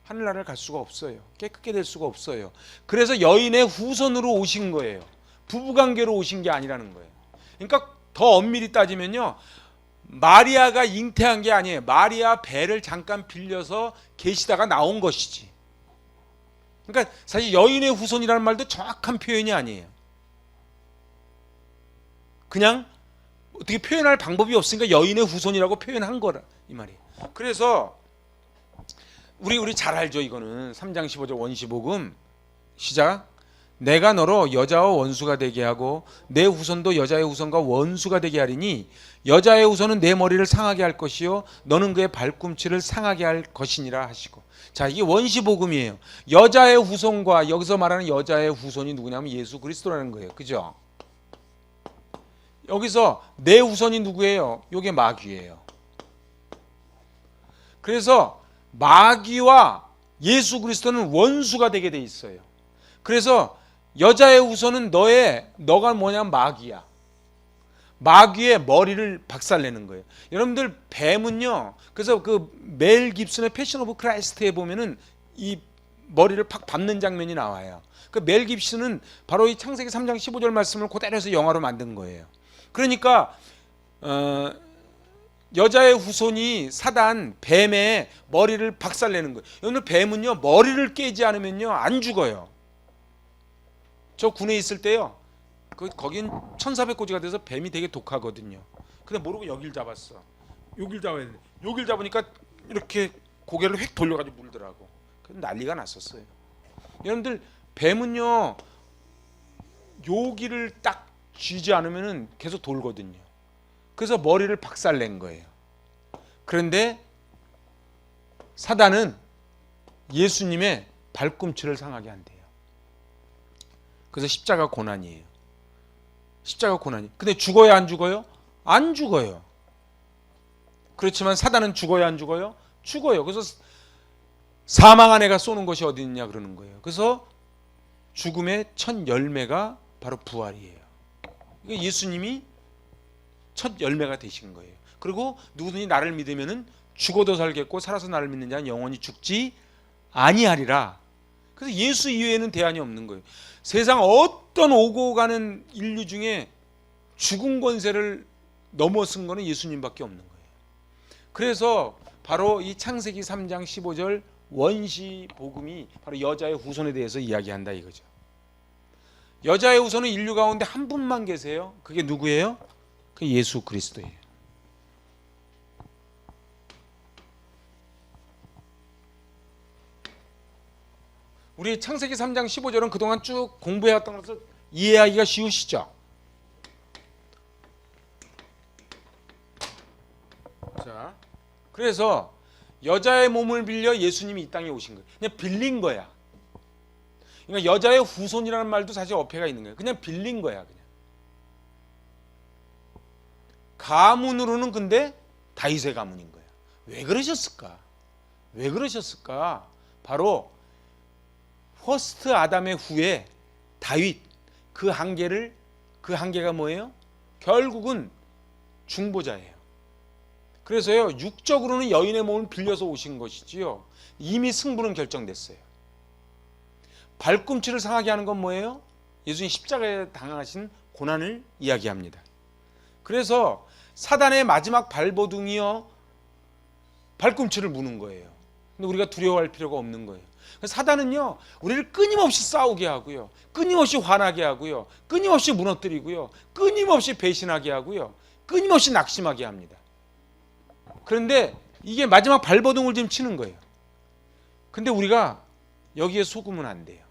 하늘나라를 갈 수가 없어요. 깨끗게 될 수가 없어요. 그래서 여인의 후손으로 오신 거예요. 부부관계로 오신 게 아니라는 거예요. 그러니까 더 엄밀히 따지면요, 마리아가 잉태한 게 아니에요. 마리아 배를 잠깐 빌려서 계시다가 나온 것이지. 그러니까 사실 여인의 후손이라는 말도 정확한 표현이 아니에요. 그냥 어떻게 표현할 방법이 없으니까 여인의 후손이라고 표현한 거라 이 말이에요. 그래서 우리 잘 알죠. 이거는 3장 15절 원시복음 시작. 내가 너로 여자와 원수가 되게 하고 내 후손도 여자의 후손과 원수가 되게 하리니 여자의 후손은 내 머리를 상하게 할 것이요 너는 그의 발꿈치를 상하게 할 것이니라 하시고. 자, 이게 원시복음이에요. 여자의 후손과, 여기서 말하는 여자의 후손이 누구냐면 예수 그리스도라는 거예요. 그죠? 여기서 내 후손이 누구예요? 이게 마귀예요. 그래서 마귀와 예수 그리스도는 원수가 되게 돼 있어요. 그래서 여자의 후손은 너가 뭐냐면 마귀야. 마귀의 머리를 박살내는 거예요. 여러분들 뱀은요, 그래서 그 멜 깁슨의 패션 오브 크라이스트에 보면은 이 머리를 팍 밟는 장면이 나와요. 그 멜 깁슨은 바로 이 창세기 3장 15절 말씀을 그대로 해서 영화로 만든 거예요. 그러니까 여자의 후손이 사단 뱀의 머리를 박살내는 거예요. 여러분들 뱀은요, 머리를 깨지 않으면요 안 죽어요. 저 군에 있을 때요, 거긴 1400고지가 돼서 뱀이 되게 독하거든요. 근데 모르고 여길 잡았어. 여길 잡아야 돼. 여길 잡으니까 이렇게 고개를 휙 돌려가지고 물더라고. 그래서 난리가 났었어요. 여러분들 뱀은요, 여기를 딱 쥐지 않으면은 계속 돌거든요. 그래서 머리를 박살낸 거예요. 그런데 사단은 예수님의 발꿈치를 상하게 한대요. 그래서 십자가 고난이에요. 십자가 고난이. 근데 죽어야 안 죽어요? 안 죽어요. 그렇지만 사단은 죽어야 안 죽어요? 죽어요. 그래서 사망한 애가 쏘는 것이 어디 있냐 그러는 거예요. 그래서 죽음의 첫 열매가 바로 부활이에요. 예수님이 첫 열매가 되신 거예요. 그리고 누구든지 나를 믿으면은 죽어도 살겠고 살아서 나를 믿는 자는 영원히 죽지 아니하리라. 그래서 예수 이외에는 대안이 없는 거예요. 세상 어떤 오고 가는 인류 중에 죽은 권세를 넘어선 거는 예수님밖에 없는 거예요. 그래서 바로 이 창세기 3장 15절 원시 복음이 바로 여자의 후손에 대해서 이야기한다 이거죠. 여자의 후손은 인류 가운데 한 분만 계세요. 그게 누구예요? 그 예수 그리스도예요. 우리 창세기 3장 15절은 그동안 쭉 공부해왔던 것을 이해하기가 쉬우시죠? 자, 그래서 여자의 몸을 빌려 예수님이 이 땅에 오신 거예요. 그냥 빌린 거야. 그러니까 여자의 후손이라는 말도 사실 어폐가 있는 거예요. 그냥 빌린 거야. 그냥. 가문으로는 근데 다윗의 가문인 거야. 왜 그러셨을까? 왜 그러셨을까? 바로 퍼스트 아담의 후에 다윗, 그 한계가 뭐예요? 결국은 중보자예요. 그래서요, 육적으로는 여인의 몸을 빌려서 오신 것이지요, 이미 승부는 결정됐어요. 발꿈치를 상하게 하는 건 뭐예요? 예수님 십자가에 당하신 고난을 이야기합니다. 그래서 사단의 마지막 발버둥이요, 발꿈치를 무는 거예요. 근데 우리가 두려워할 필요가 없는 거예요. 사단은요, 우리를 끊임없이 싸우게 하고요, 끊임없이 화나게 하고요, 끊임없이 무너뜨리고요, 끊임없이 배신하게 하고요, 끊임없이 낙심하게 합니다. 그런데 이게 마지막 발버둥을 지금 치는 거예요. 근데 우리가 여기에 속으면 안 돼요.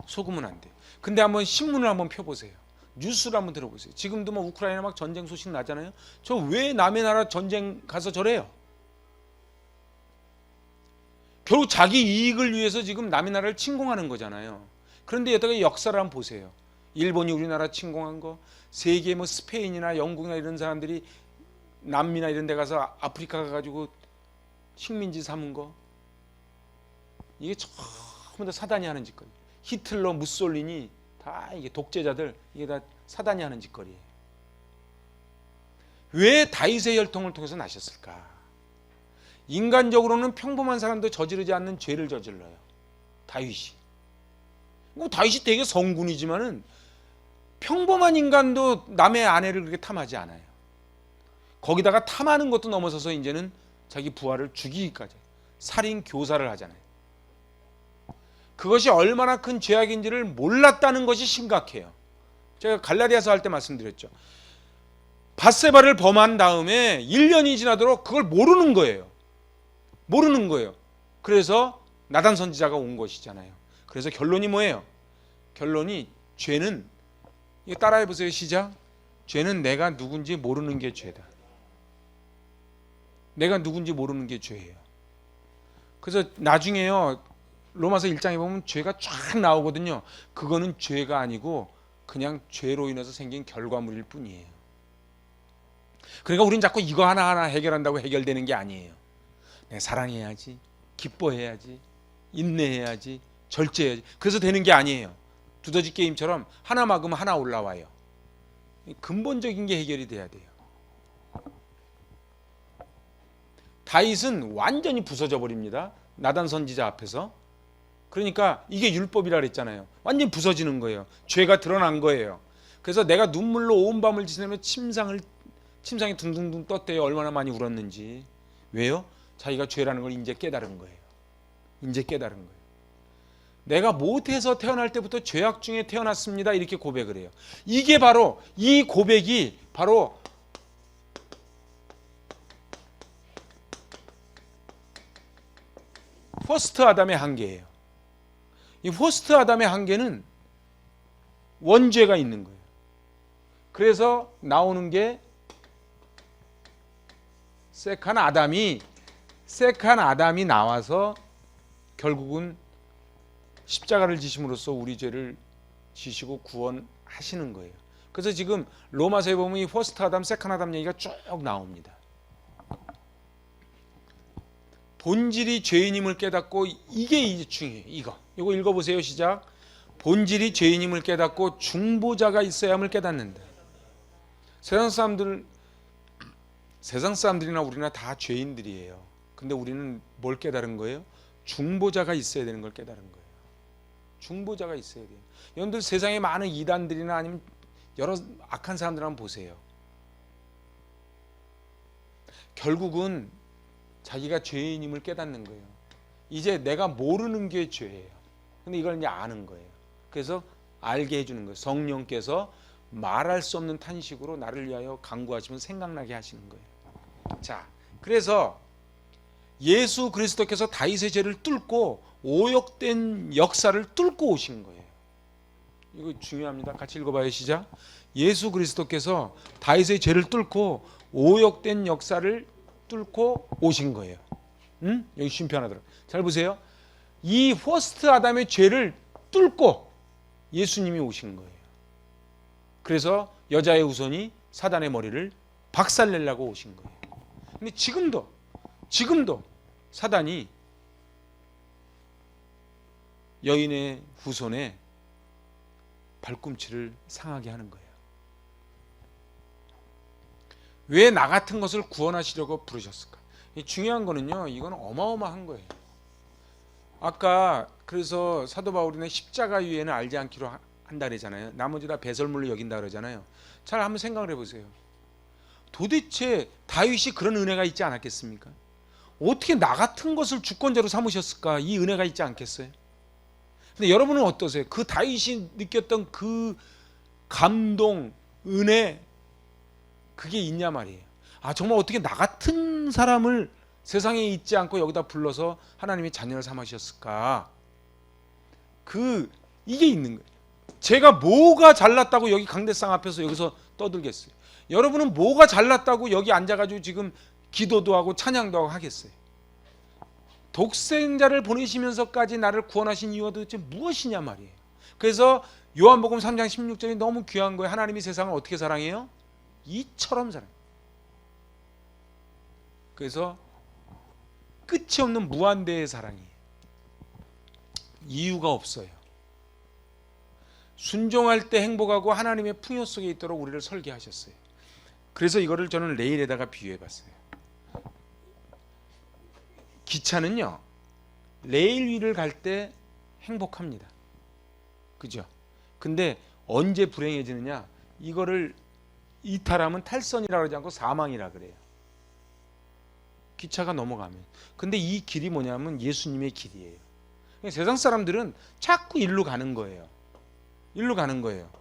속으면 안 돼요. 근데 한번 신문을 한번 펴보세요. 뉴스를 한번 들어보세요. 지금도 뭐 우크라이나 막 전쟁 소식 나잖아요. 저 왜 남의 나라 전쟁 가서 저래요? 결국 자기 이익을 위해서 지금 남의 나라를 침공하는 거잖아요. 그런데 여기다가 역사를 한번 보세요. 일본이 우리나라 침공한 거, 세계 뭐 스페인이나 영국이나 이런 사람들이 남미나 이런 데 가서 아프리카 가가지고 식민지 삼은 거, 이게 전부 다 사단이 하는 짓거리. 히틀러, 무솔리니 다 이게 독재자들, 이게 다 사단이 하는 짓거리예요. 왜 다윗의 혈통을 통해서 나셨을까? 인간적으로는 평범한 사람도 저지르지 않는 죄를 저질러요. 다윗이. 뭐 다윗이 되게 성군이지만은 평범한 인간도 남의 아내를 그렇게 탐하지 않아요. 거기다가 탐하는 것도 넘어서서 이제는 자기 부하를 죽이기까지 살인 교사를 하잖아요. 그것이 얼마나 큰 죄악인지를 몰랐다는 것이 심각해요. 제가 갈라디아서 할 때 말씀드렸죠. 밧세바를 범한 다음에 1년이 지나도록 그걸 모르는 거예요. 모르는 거예요. 그래서 나단 선지자가 온 것이잖아요. 그래서 결론이 뭐예요? 결론이 죄는, 이거 따라해 보세요. 시작. 죄는 내가 누군지 모르는 게 죄다. 내가 누군지 모르는 게 죄예요. 그래서 나중에요, 로마서 1장에 보면 죄가 쫙 나오거든요. 그거는 죄가 아니고 그냥 죄로 인해서 생긴 결과물일 뿐이에요. 그러니까 우리는 자꾸 이거 하나하나 해결한다고 해결되는 게 아니에요. 내가 사랑해야지, 기뻐해야지, 인내해야지, 절제해야지. 그래서 되는 게 아니에요. 두더지 게임처럼 하나 막으면 하나 올라와요. 근본적인 게 해결이 돼야 돼요. 다윗은 완전히 부서져 버립니다. 나단 선지자 앞에서. 그러니까 이게 율법이라 그랬잖아요. 완전히 부서지는 거예요. 죄가 드러난 거예요. 그래서 내가 눈물로 온 밤을 지새며 침상이 둥둥둥 떴대요. 얼마나 많이 울었는지. 왜요? 자기가 죄라는 걸 이제 깨달은 거예요. 이제 깨달은 거예요. 내가 못해서 태어날 때부터 죄악 중에 태어났습니다. 이렇게 고백을 해요. 이게 바로, 이 고백이 바로 퍼스트 아담의 한계예요. 이 퍼스트 아담의 한계는 원죄가 있는 거예요. 그래서 나오는 게 세컨 아담이 나와서 결국은 십자가를 지심으로써 우리 죄를 지시고 구원하시는 거예요. 그래서 지금 로마서에 보면 이 퍼스트 아담, 세컨 아담 얘기가 쭉 나옵니다. 본질이 죄인임을 깨닫고, 이게 이제 중요해요. 이거 읽어보세요. 시작. 본질이 죄인임을 깨닫고 중보자가 있어야 함을 깨닫는다. 세상 사람들이나 우리나 다 죄인들이에요. 근데 우리는 뭘 깨달은 거예요? 중보자가 있어야 되는 걸 깨달은 거예요. 중보자가 있어야 돼요. 여러분들 세상에 많은 이단들이나 아니면 여러 악한 사람들 한번 보세요. 결국은 자기가 죄인임을 깨닫는 거예요. 이제 내가 모르는 게 죄예요. 근데 이걸 이제 아는 거예요. 그래서 알게 해주는 거예요. 성령께서 말할 수 없는 탄식으로 나를 위하여 간구하시면 생각나게 하시는 거예요. 자, 그래서 예수 그리스도께서 다윗의 죄를 뚫고 오역된 역사를 뚫고 오신 거예요. 이거 중요합니다. 같이 읽어봐요. 시작. 예수 그리스도께서 다윗의 죄를 뚫고 오역된 역사를 뚫고 오신 거예요. 여기 쉼표 하나 들어. 잘 보세요. 이 퍼스트 아담의 죄를 뚫고 예수님이 오신 거예요. 그래서 여자의 후손이 사단의 머리를 박살내려고 오신 거예요. 근데 지금도 사단이 여인의 후손의 발꿈치를 상하게 하는 거예요. 왜 나 같은 것을 구원하시려고 부르셨을까? 중요한 거는요, 이건 어마어마한 거예요. 아까 그래서 사도 바울이는 십자가 위에는 알지 않기로 한다 그러잖아요. 나머지 다 배설물로 여긴다 그러잖아요. 잘 한번 생각을 해보세요. 도대체 다윗이 그런 은혜가 있지 않았겠습니까? 어떻게 나 같은 것을 주권자로 삼으셨을까? 이 은혜가 있지 않겠어요? 근데 여러분은 어떠세요? 그 다윗이 느꼈던 그 감동, 은혜, 그게 있냐 말이에요. 아, 정말 어떻게 나 같은 사람을 세상에 있지 않고 여기다 불러서 하나님의 자녀를 삼으셨을까? 이게 있는 거예요. 제가 뭐가 잘났다고 여기 강대상 앞에서 여기서 떠들겠어요? 여러분은 뭐가 잘났다고 여기 앉아가지고 지금 기도도 하고 찬양도 하고 하겠어요? 독생자를 보내시면서까지 나를 구원하신 이유가 도대체 무엇이냐 말이에요. 그래서 요한복음 3장 16절이 너무 귀한 거예요. 하나님이 세상을 어떻게 사랑해요? 이처럼 사랑해요. 그래서 끝이 없는 무한대의 사랑이에요. 이유가 없어요. 순종할 때 행복하고 하나님의 풍요 속에 있도록 우리를 설계하셨어요. 그래서 이거를 저는 레일에다가 비유해 봤어요. 기차는요, 레일 위를 갈 때 행복합니다. 그죠? 근데 언제 불행해지느냐? 이거를 이탈하면 탈선이라 그러지 않고 사망이라 그래요. 기차가 넘어가면. 근데 이 길이 뭐냐면 예수님의 길이에요. 세상 사람들은 자꾸 일로 가는 거예요. 일로 가는 거예요.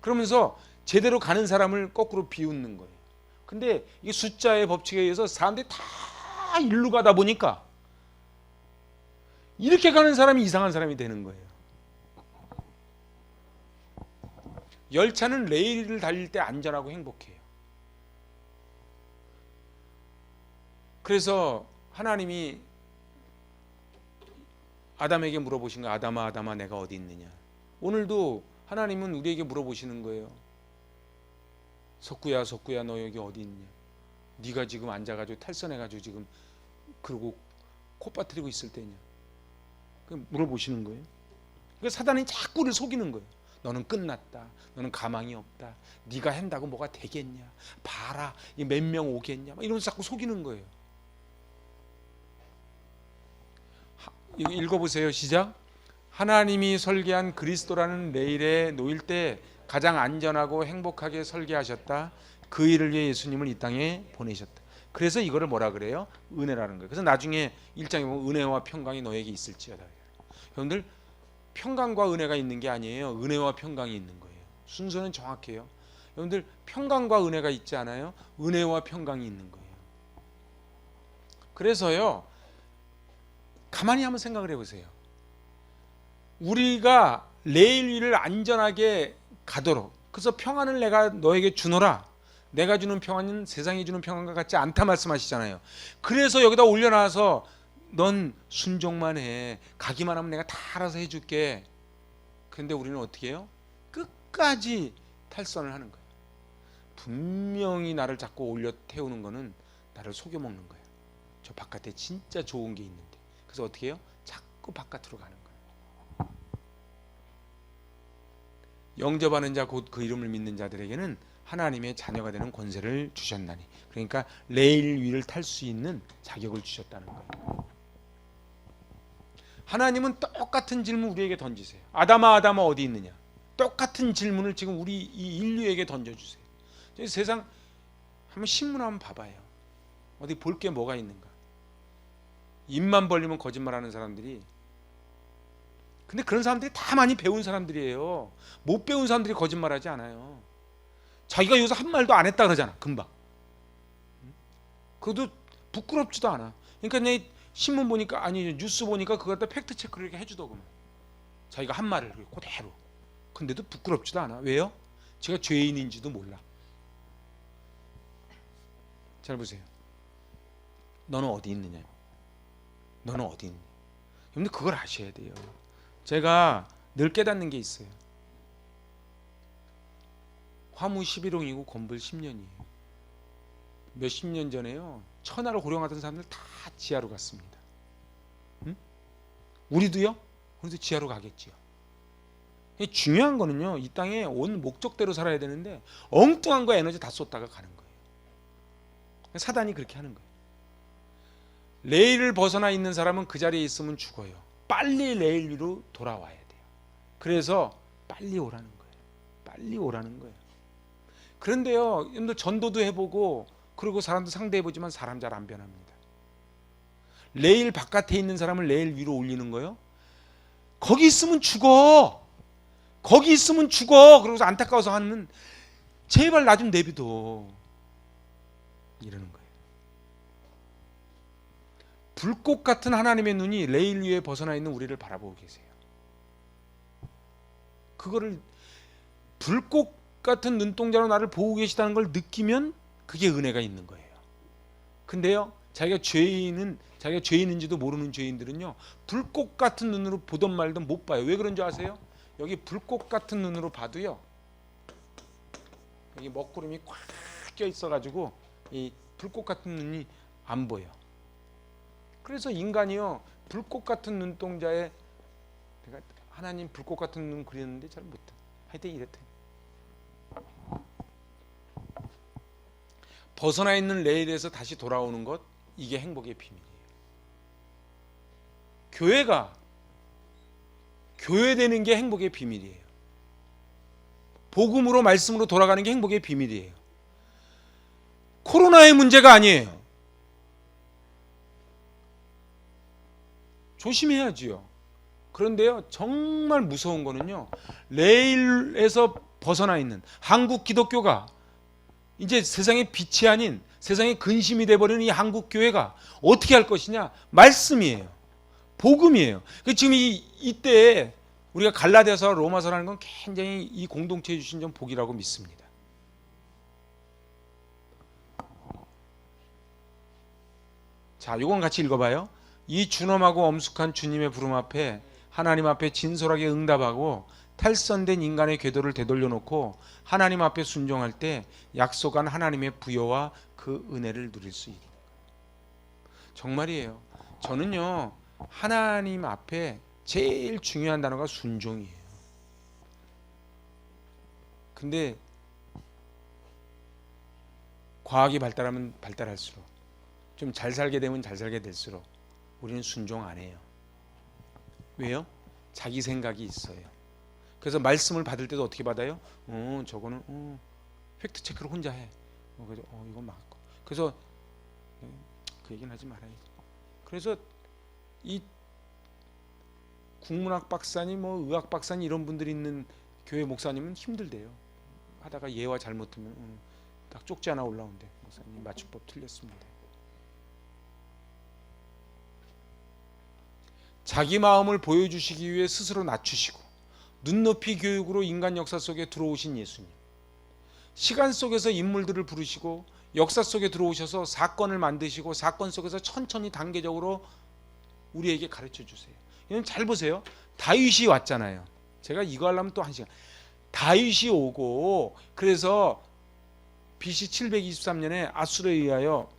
그러면서 제대로 가는 사람을 거꾸로 비웃는 거예요. 근데 이 숫자의 법칙에 의해서 사람들이 다 일로 가다 보니까 이렇게 가는 사람이 이상한 사람이 되는 거예요. 열차는 레일을 달릴 때 안전하고 행복해요. 그래서 하나님이 아담에게 물어보신 거예요. 아담아, 아담아, 내가 어디 있느냐. 오늘도 하나님은 우리에게 물어보시는 거예요. 석구야, 석구야, 너 여기 어디 있냐. 네가 지금 앉아가지고 탈선해가지고 지금 그러고 코 빠뜨리고 있을 때냐. 물어보시는 거예요. 그러니까 사단이 자꾸 우리를 속이는 거예요. 너는 끝났다. 너는 가망이 없다. 네가 한다고 뭐가 되겠냐. 봐라. 몇 명 오겠냐. 이러면서 자꾸 속이는 거예요. 읽어보세요. 시작. 하나님이 설계한 그리스도라는 레일에 놓일 때 가장 안전하고 행복하게 설계하셨다. 그 일을 위해 예수님을 이 땅에 보내셨다. 그래서 이거를 뭐라 그래요? 은혜라는 거예요. 그래서 나중에 1장에 보면 은혜와 평강이 너에게 있을지어다. 여러분들 평강과 은혜가 있는 게 아니에요. 은혜와 평강이 있는 거예요. 순서는 정확해요. 여러분들 평강과 은혜가 있지 않아요? 은혜와 평강이 있는 거예요. 그래서요, 가만히 한번 생각을 해보세요. 우리가 레일 위를 안전하게 가도록, 그래서 평안을 내가 너에게 주노라. 내가 주는 평안은 세상이 주는 평안과 같지 않다 말씀하시잖아요. 그래서 여기다 올려놔서 넌 순종만 해. 가기만 하면 내가 다 알아서 해줄게. 그런데 우리는 어떻게 해요? 끝까지 탈선을 하는 거예요. 분명히 나를 자꾸 올려 태우는 거는 나를 속여먹는 거예요. 저 바깥에 진짜 좋은 게 있는데. 그래서 어떻게 해요? 자꾸 바깥으로 가는 거예요. 영접하는 자 곧 그 이름을 믿는 자들에게는 하나님의 자녀가 되는 권세를 주셨나니. 그러니까 레일 위를 탈 수 있는 자격을 주셨다는 거예요. 하나님은 똑같은 질문 우리에게 던지세요. 아담아, 아담아, 어디 있느냐. 똑같은 질문을 지금 우리 이 인류에게 던져주세요. 세상 한번 신문 한번 봐봐요. 어디 볼 게 뭐가 있는가. 입만 벌리면 거짓말하는 사람들이. 근데 그런 사람들이 다 많이 배운 사람들이에요. 못 배운 사람들이 거짓말하지 않아요. 자기가 여기서 한 말도 안 했다 그러잖아. 금방. 그것도 부끄럽지도 않아. 그러니까 신문 보니까, 아니 뉴스 보니까 그걸 갖다 팩트 체크를 이렇게 해주더구만. 자기가 한 말을 그대로. 근데도 부끄럽지도 않아. 왜요? 제가 죄인인지도 몰라. 잘 보세요. 너는 어디 있느냐. 너는 어디 있느냐. 여러분들 그걸 아셔야 돼요. 제가 늘 깨닫는 게 있어요. 화무 11홍이고 건불 10년이에요. 몇십 년 전에요. 천하를 호령하던 사람들 다 지하로 갔습니다. 응? 우리도요? 우리도 지하로 가겠지요. 중요한 거는요, 이 땅에 온 목적대로 살아야 되는데 엉뚱한 거 에너지 다 쏟다가 가는 거예요. 사단이 그렇게 하는 거예요. 레일을 벗어나 있는 사람은 그 자리에 있으면 죽어요. 빨리 레일 위로 돌아와야 돼요. 그래서 빨리 오라는 거예요. 빨리 오라는 거예요. 그런데요, 여러분들 전도도 해보고 그리고 사람도 상대해보지만 사람 잘 안 변합니다. 레일 바깥에 있는 사람을 레일 위로 올리는 거예요. 거기 있으면 죽어. 거기 있으면 죽어. 그러고서 안타까워서 하는, 제발 나 좀 내비둬. 이러는 거예요. 불꽃 같은 하나님의 눈이 레일 위에 벗어나 있는 우리를 바라보고 계세요. 그거를 불꽃 같은 눈동자로 나를 보고 계시다는 걸 느끼면 그게 은혜가 있는 거예요. 근데요, 자기가 죄인인지도 모르는 죄인들은요, 불꽃 같은 눈으로 보던 말든 못 봐요. 왜 그런 줄 아세요? 여기 불꽃 같은 눈으로 봐도요, 여기 먹구름이 꽉 껴 있어가지고 이 불꽃 같은 눈이 안 보여. 그래서 인간이요, 불꽃 같은 눈동자에, 내가 하나님 불꽃 같은 눈 그렸는데 잘 못해. 하여튼 이렇대. 벗어나 있는 레일에서 다시 돌아오는 것, 이게 행복의 비밀이에요. 교회가 교회되는 게 행복의 비밀이에요. 복음으로 말씀으로 돌아가는 게 행복의 비밀이에요. 코로나의 문제가 아니에요. 조심해야지요. 그런데요, 정말 무서운 거는요, 레일에서 벗어나 있는 한국 기독교가 이제 세상의 빛이 아닌 세상의 근심이 돼버리는 이 한국 교회가 어떻게 할 것이냐? 말씀이에요. 복음이에요. 지금 이때 우리가 갈라디아서와 로마서라는 건 굉장히 이 공동체에 주신 좀 복이라고 믿습니다. 자, 이건 같이 읽어봐요. 이 준엄하고 엄숙한 주님의 부름 앞에 하나님 앞에 진솔하게 응답하고 탈선된 인간의 궤도를 되돌려놓고 하나님 앞에 순종할 때 약속한 하나님의 부여와 그 은혜를 누릴 수 있다. 정말이에요. 저는요, 하나님 앞에 제일 중요한 단어가 순종이에요. 근데 과학이 발달하면 발달할수록, 좀 잘 살게 되면 잘 살게 될수록 우리는 순종 안 해요. 왜요? 자기 생각이 있어요. 그래서 말씀을 받을 때도 어떻게 받아요? 저거는 팩트 체크를 혼자 해. 그래서 이건 맞고. 그래서 그 얘기는 하지 말아야지. 그래서 이 국문학 박사님, 의학 박사님 이런 분들이 있는 교회 목사님은 힘들대요. 하다가 예와 잘못하면 딱 쪽지 하나 올라온대. 목사님 맞춤법 틀렸습니다. 자기 마음을 보여주시기 위해 스스로 낮추시고 눈높이 교육으로 인간 역사 속에 들어오신 예수님, 시간 속에서 인물들을 부르시고 역사 속에 들어오셔서 사건을 만드시고 사건 속에서 천천히 단계적으로 우리에게 가르쳐 주세요. 이건 잘 보세요. 다윗이 왔잖아요. 제가 이거 하려면 또 한 시간. 다윗이 오고, 그래서 BC 723년에 아수르에 의하여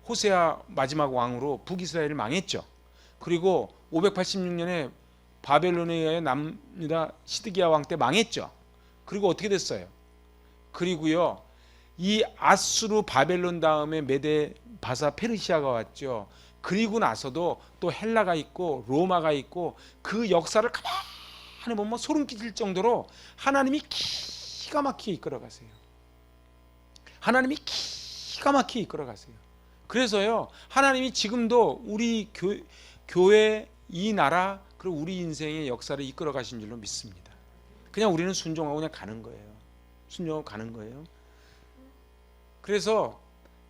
호세아 마지막 왕으로 북이스라엘을 망했죠. 그리고 586년에 바벨론에 의하여 남유다 시드기야 왕 때 망했죠. 그리고 어떻게 됐어요? 그리고요, 이 아수르 바벨론 다음에 메데 바사 페르시아가 왔죠. 그리고 나서도 또 헬라가 있고 로마가 있고, 그 역사를 가만히 보면 소름 끼칠 정도로 하나님이 기가 막히게 이끌어가세요. 하나님이 기가 막히게 이끌어가세요. 그래서요, 하나님이 지금도 우리 교회, 이 나라, 그리고 우리 인생의 역사를 이끌어 가신 줄로 믿습니다. 그냥 우리는 순종하고 그냥 가는 거예요. 순종하고 가는 거예요. 그래서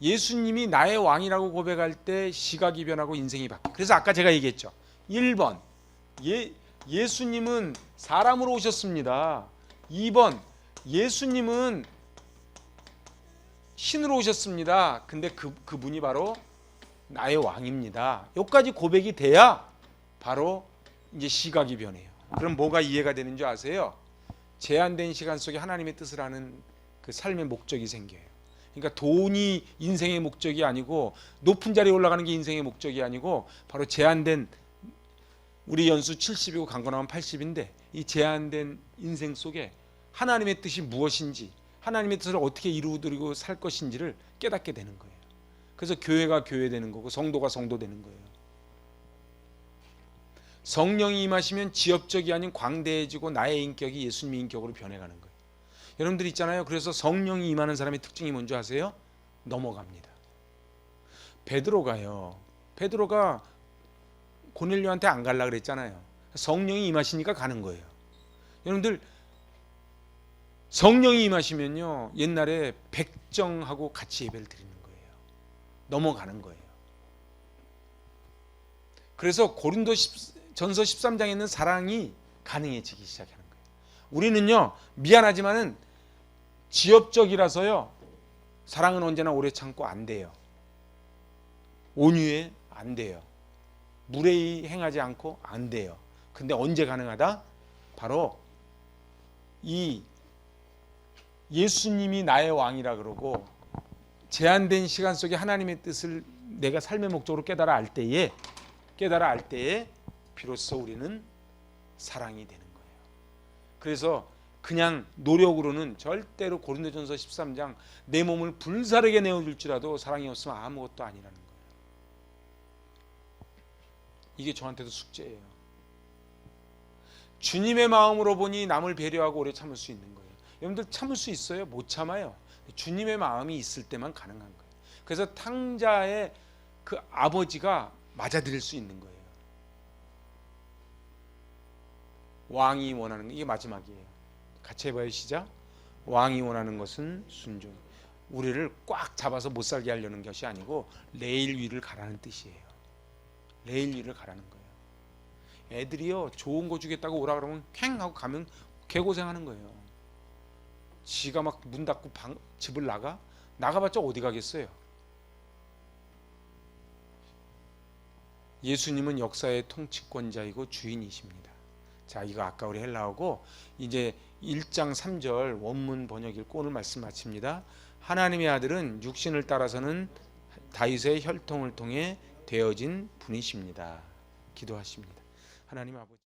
예수님이 나의 왕이라고 고백할 때 시각이 변하고 인생이 바뀌어요. 그래서 아까 제가 얘기했죠. 1번, 예수님은 사람으로 오셨습니다. 2번, 예수님은 신으로 오셨습니다. 근데 그분이 바로 나의 왕입니다. 여기까지 고백이 돼야 바로 이제 시각이 변해요. 그럼 뭐가 이해가 되는 줄 아세요? 제한된 시간 속에 하나님의 뜻을 하는 그 삶의 목적이 생겨요. 그러니까 돈이 인생의 목적이 아니고, 높은 자리에 올라가는 게 인생의 목적이 아니고, 바로 제한된, 우리 연수 70이고 강건하면 80인데 이 제한된 인생 속에 하나님의 뜻이 무엇인지, 하나님의 뜻을 어떻게 이루어드리고 살 것인지를 깨닫게 되는 거예요. 그래서 교회가 교회되는 거고 성도가 성도되는 거예요. 성령이 임하시면 지엽적이 아닌 광대해지고 나의 인격이 예수님의 인격으로 변해가는 거예요. 여러분들 있잖아요. 그래서 성령이 임하는 사람의 특징이 뭔지 아세요? 넘어갑니다. 베드로가 고넬료한테 안 가려고 그랬잖아요. 성령이 임하시니까 가는 거예요. 여러분들, 성령이 임하시면요, 옛날에 백정하고 같이 예배를 드리는 거예요. 넘어가는 거예요. 그래서 고린도전서 13장에 있는 사랑이 가능해지기 시작하는 거예요. 우리는요, 미안하지만은 지엽적이라서요, 사랑은 언제나 오래 참고 안 돼요. 온유해 안 돼요. 무례히 행하지 않고 안 돼요. 근데 언제 가능하다? 바로 이 예수님이 나의 왕이라 그러고 제한된 시간 속에 하나님의 뜻을 내가 삶의 목적으로 깨달아 알 때에 비로소 우리는 사랑이 되는 거예요. 그래서 그냥 노력으로는 절대로 고린도전서 13장 내 몸을 불사르게 내어줄지라도 사랑이 없으면 아무것도 아니라는 거예요. 이게 저한테도 숙제예요. 주님의 마음으로 보니 남을 배려하고 오래 참을 수 있는 거예요. 여러분들 참을 수 있어요? 못 참아요. 주님의 마음이 있을 때만 가능한 거예요. 그래서 탕자의 그 아버지가 맞아들일 수 있는 거예요. 왕이 원하는 거, 이게 마지막이에요. 같이 해봐요. 시작. 왕이 원하는 것은 순종. 우리를 꽉 잡아서 못 살게 하려는 것이 아니고 레일 위를 가라는 뜻이에요. 레일 위를 가라는 거예요. 애들이요, 좋은 거 주겠다고 오라 그러면 캥 하고 가면 개고생하는 거예요. 지가 막 문 닫고 집을 나가봤자 어디 가겠어요. 예수님은 역사의 통치권자이고 주인이십니다. 자, 이거 아까 우리 헬라어고 이제 1장 3절 원문 번역 읽고 오늘 말씀 마칩니다. 하나님의 아들은 육신을 따라서는 다윗의 혈통을 통해 되어진 분이십니다. 기도하십니다. 하나님 아버지,